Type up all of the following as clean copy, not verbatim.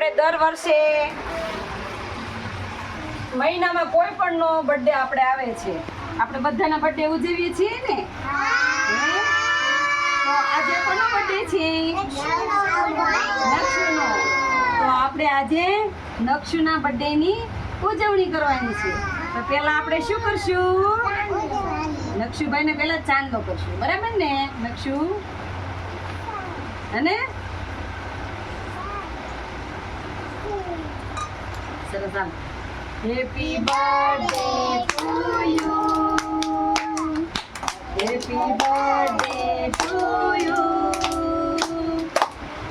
આપણે દર વર્ષે મહિનામાં કોઈ પણ નો બર્થડે આપણે આવે છે. આપણે બધાના બર્થડે ઉજવીએ છીએ ને. તો આજે કોનો બર્થડે છે? નક્ષુનો. તો આપણે આજે નક્ષુના બર્થડેની ઉજવણી કરવાની છે. તો પહેલા આપણે શું કરશું? નક્ષુભાઈને પહેલા ચાંદલો કરશું, બરાબર ને નક્ષુ? અને સરસ. આમ happy birthday to you, happy birthday to you,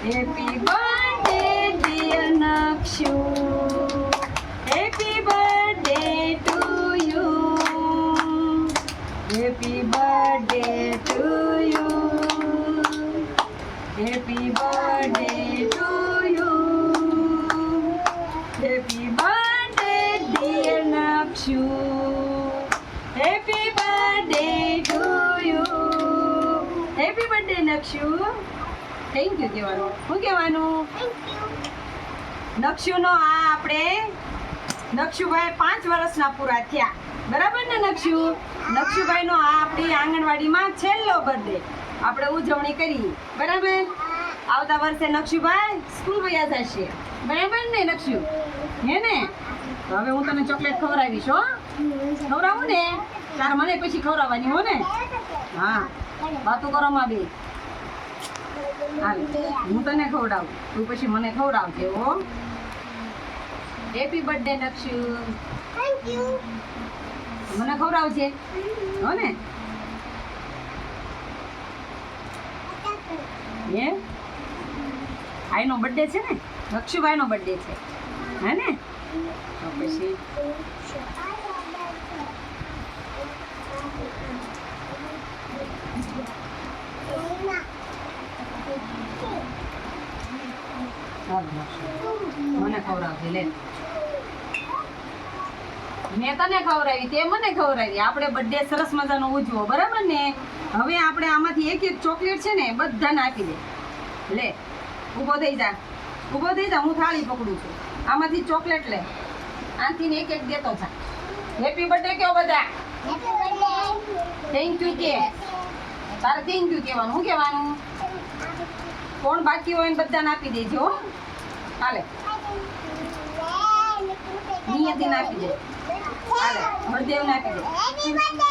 happy birthday dear Nakshu, happy birthday to you, happy birthday to you, happy birthday to you, happy birthday dear Nakshu, happy birthday to you, happy birthday Nakshu. Thank you કહેવાનું. શું કહેવાનું? નક્ષુનો આ આપણે નક્ષુભાઈ 5 વર્ષના પૂરા થયા, બરાબર ને નક્ષુ? નક્ષુભાઈનો આ આપણી આંગણવાડીમાં છેલ્લો બર્થડે આપણે ઉજવણી કરી, બરાબર? આવતા વર્ષે નક્ષુભાઈ સ્કૂલ વયા જશે, બરાબર ને નક્ષુ? હે ને? તો હવે હું તને ચોકલેટ ખવડાવીશ. હો, ખવડાવું ને? તારે મને પછી ખવડાવવાની હો ને? હા, વાતો કરો માં બે. હાલ હું તને ખવડાવું, તું પછી મને ખવડાવજે. હો, happy birthday Nakshu. Thank you. મને ખવડાવજે હો ને? હે, ભાઈનો બર્થડે છે ને? નક્ષુભાઈનો બર્થડે છે, હે ને? તો પછી મને ખવડાવજે. લે, મેં તને ખવડાવી, તે મને ખવડાવી. આપણે બર્થડે સરસ મજાનો ઉજવો, બરાબર ને? હવે આપણે આમાંથી એક એક ચોકલેટ છે ને બધાને આપી દે. લે, ઊભો થઈ જા, ઊભો થઈ જા. હું થાળી પકડું છું. આમાંથી ચોકલેટ લે, આથી એક એક દેતો જા. હેપી બર્થડે કહો બધા. Happy birthday. થેન્ક યુ કે. તારે થેન્ક યુ કહેવાનું. શું કહેવાનું? કોણ બાકી હોય ને બધાને આપી દેજો. હો, હાલે નિયતિને આપી દે. હાલે હરદેવને આપી દે. Happy birthday.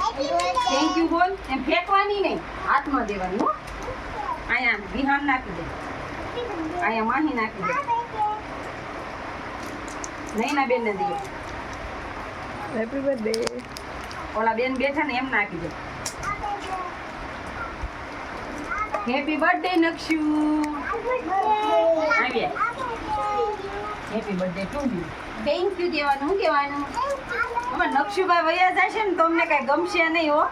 Happy birthday. Thank you બોલ. એમ ફેંકવાની નહીં, હાથમાં દેવાની. હો, અહીંયા વિહાન નાખી દે, અહીંયા માહી નાખી દે. નહીં ના બેન ને દે. Happy birthday. ઓલા બેન બેઠા ને એમ નાખી દે. Happy birthday Nakshu. આવીએ. Happy birthday to you. Thank you કહેવાનું. શું કહેવાનું? હવે નક્ષુભાઈ વયા જશે ને તો અમને કઈ ગમશે નહીં. હો,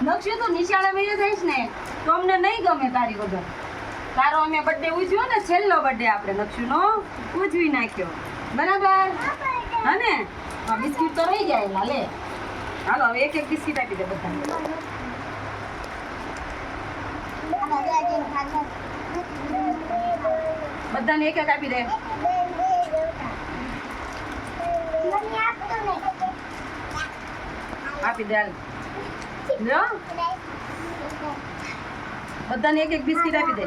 નક્ષુ તો નિશાળે વયા જઈશ ને તો અમને નહીં ગમે તારી વગર. તારો અમે બર્થડે ઉજવ્યો ને, છેલ્લો બર્થડે આપણે નક્ષુનો ઉજવી નાખ્યો, બરાબર? હા ને? આ બિસ્કિટ તો રહી જાય. લે, હાલો હવે એક એક બિસ્કિટ આપી દે બધાને. બધાને એક એક આપી દે. આપી દે. હાલ લો, બધાને એક એક બિસ્કિટ આપી દે.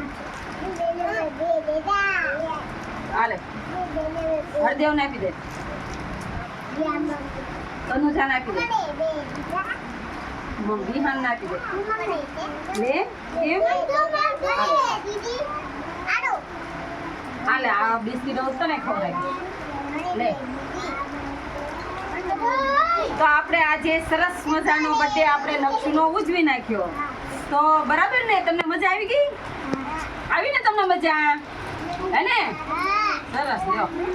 હાલે હરદેવને આપી દે. તનુજાને આપી દે. વિહાનને આપી દે. લે, કેમ? હાલે આ બિસ્કિટ તને ખવડાવી. લે, તો આપણે આજે સરસ મજાનો બર્થડે આપણે નક્ષુનો ઉજવી નાખ્યો. તો બરાબર ને? તમને મજા આવી ગઈ? આવી ને તમને મજા? હે ને? સરસ. લ્યો.